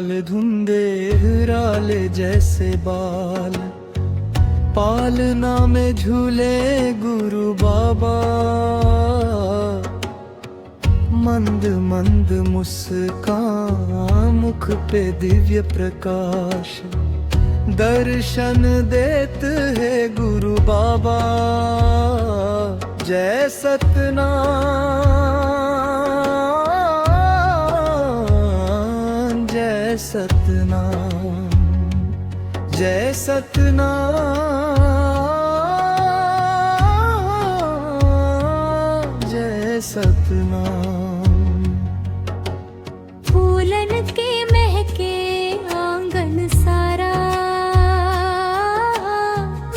लाल धुंधे राले जैसे बाल, पालना में झूले गुरु बाबा। मंद मंद मुस्कान, मुख पे दिव्य प्रकाश, दर्शन देते है गुरु बाबा। जय सतनाम, जय सतनाम, जय सतनाम, जय सतनाम। फूलन के महके आंगन सारा,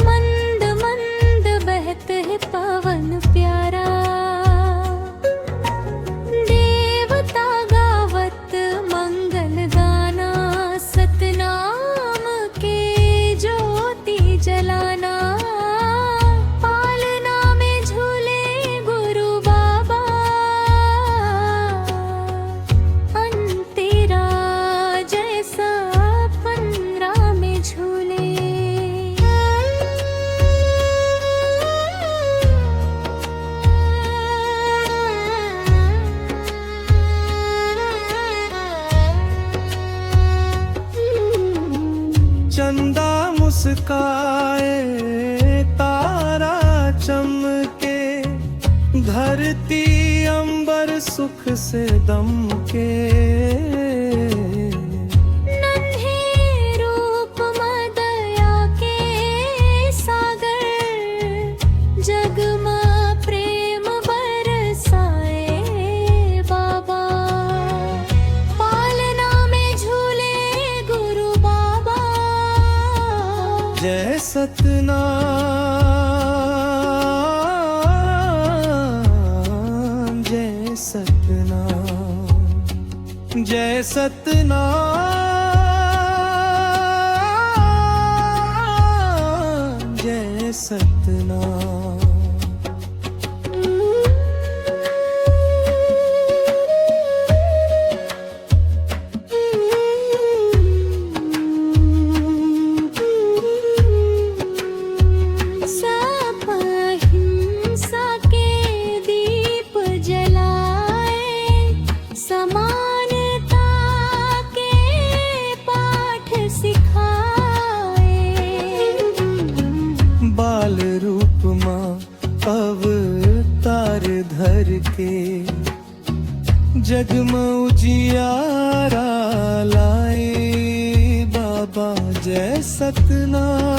मंद मंद बहत है पवन प्यारा। देवता गावत मंगल गाना, सतनाम के ज्योति जलाना। पालना में झूले गुरु बाबा, अंतेरा जैसा पंद्रा में झूले। चंदा मुस्काए, तारा चमके, धरती अंबर सुख से दमके। नन्हे रूप मदया के सागर, जगमा प्रेम बरसाए बाबा। पालना में झूले गुरु बाबा। जय सतनाम, जय सतनाम, जय सतनाम, जय सतनाम। सब अहिंसा के दीप जलाए, समानता के पाठ सिखाए। बाल रूप माँ अवतार धर के, जगमग उजियारा लाए बाबा। जय सतनाम,